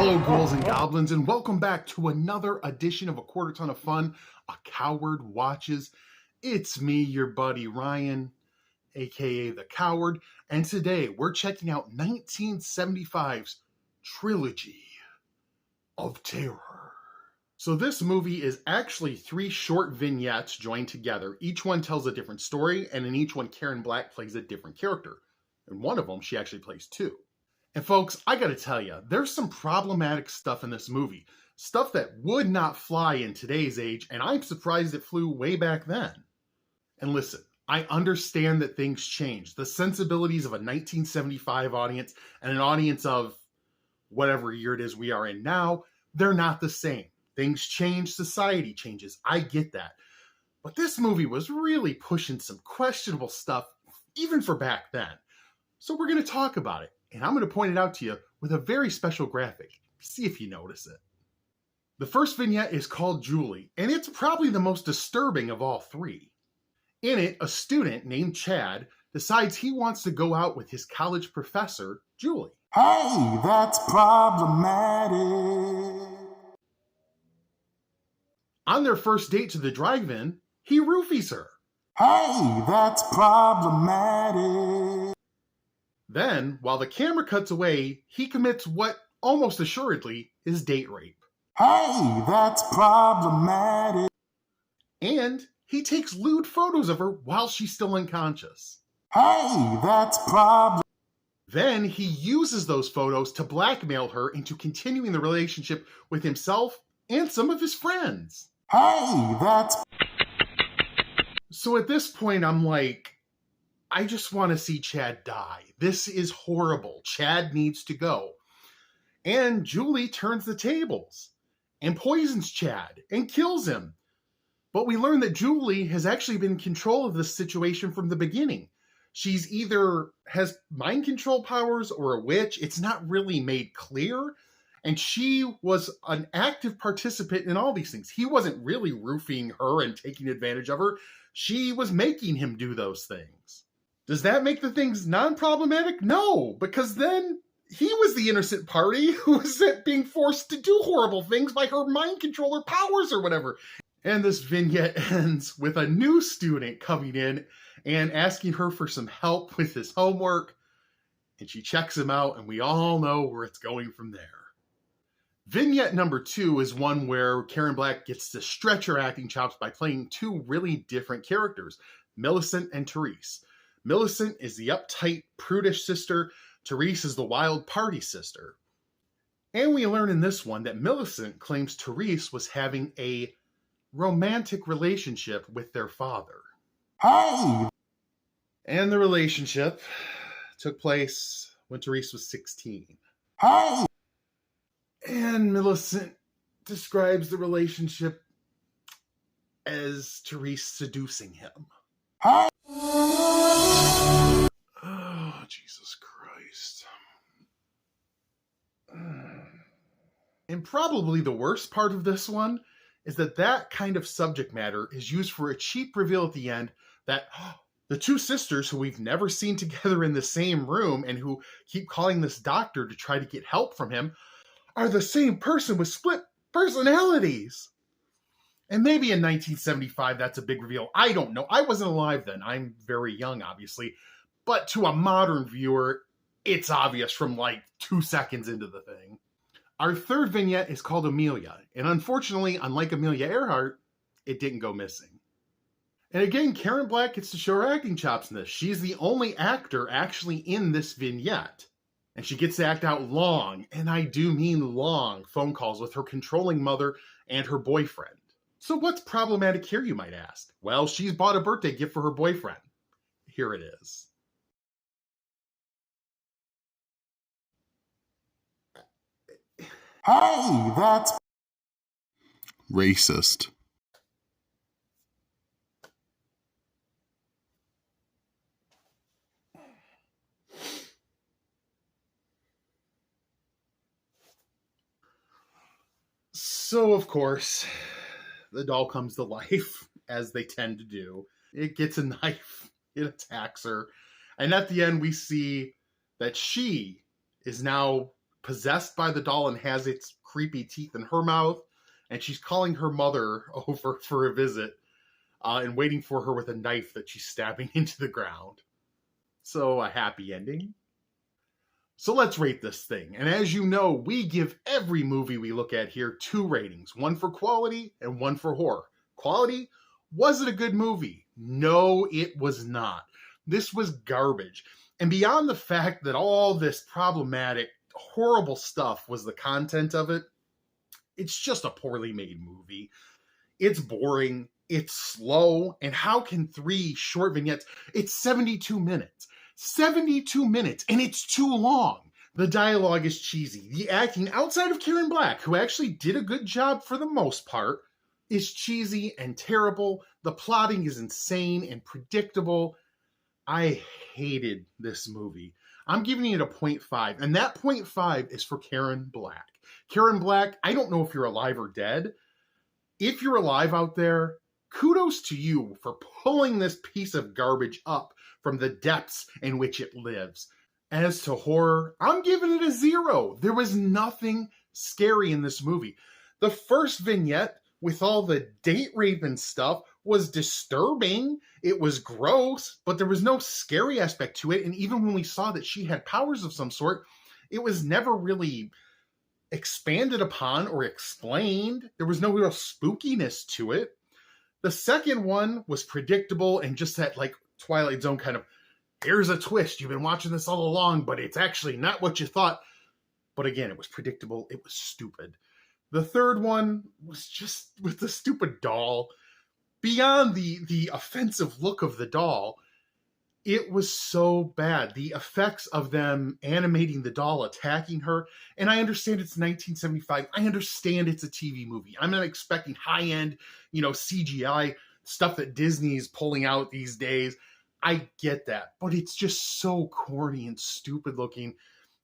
Hello, ghouls and goblins, and welcome back to another edition of A Quarter Ton of Fun, A Coward Watches. It's me, your buddy Ryan, aka The Coward, and today we're checking out 1975's Trilogy of Terror. So this movie is actually 3 short vignettes joined together. Each one tells a different story, and in each one Karen Black plays a different character. In one of them, she actually plays 2. And folks, I gotta tell you, there's some problematic stuff in this movie. Stuff that would not fly in today's age, and I'm surprised it flew way back then. And listen, I understand that things change. The sensibilities of a 1975 audience and an audience of whatever year it is we are in now, they're not the same. Things change, society changes. I get that. But this movie was really pushing some questionable stuff, even for back then. So we're going to talk about it. And I'm going to point it out to you with a very special graphic. See if you notice it. The first vignette is called Julie, and it's probably the most disturbing of all 3. In it, a student named Chad decides he wants to go out with his college professor, Julie. Hey, that's problematic. On their first date to the drive-in, he roofies her. Hey, that's problematic. Then, while the camera cuts away, he commits what almost assuredly is date rape. Hey, that's problematic. And he takes lewd photos of her while she's still unconscious. Hey, that's problematic. Then he uses those photos to blackmail her into continuing the relationship with himself and some of his friends. Hey, that's... So at this point, I'm like, I just want to see Chad die. This is horrible. Chad needs to go. And Julie turns the tables and poisons Chad and kills him. But we learn that Julie has actually been in control of this situation from the beginning. She's either has mind control powers or a witch. It's not really made clear. And she was an active participant in all these things. He wasn't really roofing her and taking advantage of her. She was making him do those things. Does that make the things non-problematic? No, because then he was the innocent party who was being forced to do horrible things by her mind controller powers or whatever. And this vignette ends with a new student coming in and asking her for some help with his homework. And she checks him out, and we all know where it's going from there. Vignette number 2 is one where Karen Black gets to stretch her acting chops by playing 2 really different characters, Millicent and Therese. Millicent is the uptight, prudish sister. Therese is the wild party sister. And we learn in this one that Millicent claims Therese was having a romantic relationship with their father. Hey! And the relationship took place when Therese was 16. Hey! And Millicent describes the relationship as Therese seducing him. Hey! Oh, Jesus Christ. And probably the worst part of this one is that kind of subject matter is used for a cheap reveal at the end that the 2 sisters who we've never seen together in the same room and who keep calling this doctor to try to get help from him are the same person with split personalities. And maybe in 1975, that's a big reveal. I don't know. I wasn't alive then. I'm very young, obviously. But to a modern viewer, it's obvious from like 2 seconds into the thing. Our third vignette is called Amelia. And unfortunately, unlike Amelia Earhart, it didn't go missing. And again, Karen Black gets to show her acting chops in this. She's the only actor actually in this vignette. And she gets to act out long, and I do mean long, phone calls with her controlling mother and her boyfriend. So what's problematic here, you might ask? Well, she's bought a birthday gift for her boyfriend. Here it is. Hey, that's... Racist. So, of course, the doll comes to life, as they tend to do. It gets a knife, it attacks her, and at the end we see that she is now possessed by the doll and has its creepy teeth in her mouth. And she's calling her mother over for a visit and waiting for her with a knife that she's stabbing into the ground. So a happy ending. So let's rate this thing. And as you know, we give every movie we look at here 2 ratings. One for quality and one for horror. Quality, was it a good movie? No, it was not. This was garbage. And beyond the fact that all this problematic, horrible stuff was the content of it, it's just a poorly made movie. It's boring. It's slow. And how can 3 short vignettes? It's 72 minutes. 72 minutes, and it's too long. The dialogue is cheesy. The acting, outside of Karen Black, who actually did a good job for the most part, is cheesy and terrible. The plotting is insane and predictable. I hated this movie. I'm giving it a 0.5, and that 0.5 is for Karen Black. Karen Black, I don't know if you're alive or dead. If you're alive out there, kudos to you for pulling this piece of garbage up from the depths in which it lives. As to horror, I'm giving it a 0. There was nothing scary in this movie. The first vignette with all the date rape and stuff was disturbing. It was gross, but there was no scary aspect to it. And even when we saw that she had powers of some sort, it was never really expanded upon or explained. There was no real spookiness to it. The second one was predictable and just that like Twilight Zone kind of, here's a twist. You've been watching this all along, but it's actually not what you thought. But again, it was predictable. It was stupid. The third one was just with the stupid doll. Beyond the offensive look of the doll, it was so bad. The effects of them animating the doll attacking her, and I understand it's 1975. I understand it's a TV movie. I'm not expecting high-end, CGI stuff that Disney's pulling out these days. I get that, but it's just so corny and stupid looking.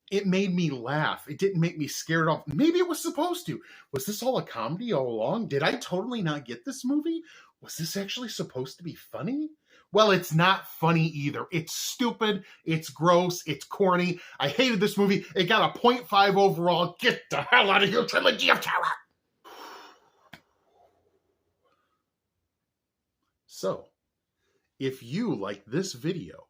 It made me laugh. It didn't make me scared off. Maybe it was supposed to. Was this all a comedy all along? Did I totally not get this movie? Was this actually supposed to be funny? Well, it's not funny either. It's stupid. It's gross. It's corny. I hated this movie. It got a 0.5 overall. Get the hell out of here, Trilogy of Terror. So, if you like this video,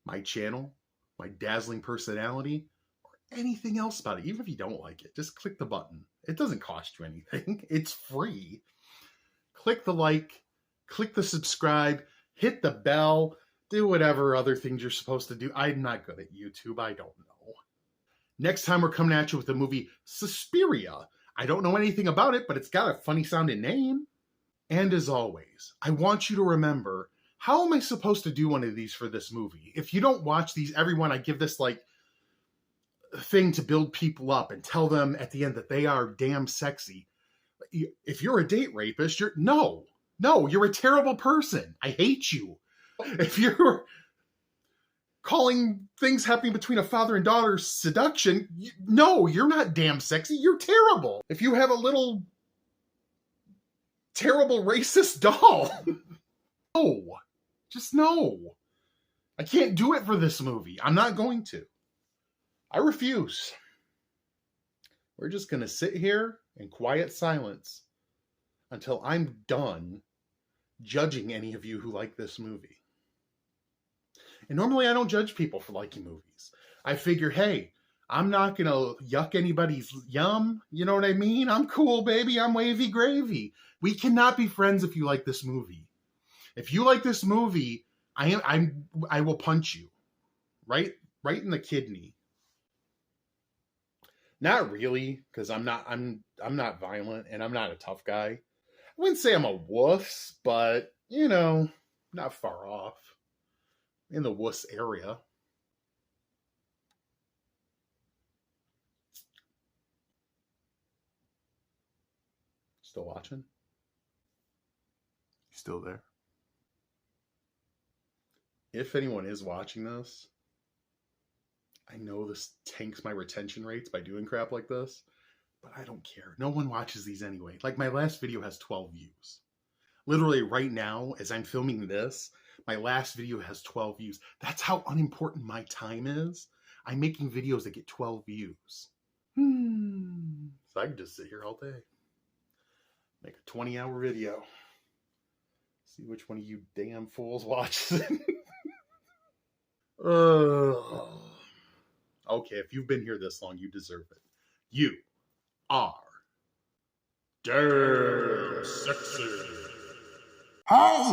my channel, my dazzling personality, or anything else about it, even if you don't like it, just click the button. It doesn't cost you anything. It's free. Click the like, click the subscribe, hit the bell, do whatever other things you're supposed to do. I'm not good at YouTube. I don't know. Next time we're coming at you with the movie Suspiria. I don't know anything about it, but it's got a funny sounding name. And as always, I want you to remember, how am I supposed to do one of these for this movie? If you don't watch these, everyone, I give this like thing to build people up and tell them at the end that they are damn sexy. If you're a date rapist, you're a terrible person. I hate you. If you're calling things happening between a father and daughter seduction, no, you're not damn sexy. You're terrible. If you have a little terrible racist doll, no, just no. I can't do it for this movie. I'm not going to. I refuse. We're just going to sit here in quiet silence until I'm done judging any of you who like this movie. And normally I don't judge people for liking movies. I figure, hey, I'm not going to yuck anybody's yum. You know what I mean? I'm cool, baby. I'm wavy gravy. We cannot be friends if you like this movie. If you like this movie, I will punch you right in the kidney. Not really, because I'm not violent and I'm not a tough guy. I wouldn't say I'm a wuss, but not far off. In the wuss area. Still watching? You still there? If anyone is watching this, I know this tanks my retention rates by doing crap like this, but I don't care. No one watches these anyway. Like, my last video has 12 views. Literally right now, as I'm filming this, my last video has 12 views. That's how unimportant my time is. I'm making videos that get 12 views. So I can just sit here all day. Make a 20-hour video. See which one of you damn fools watches it. Okay, if you've been here this long, you deserve it. You are damn sexy. Hey!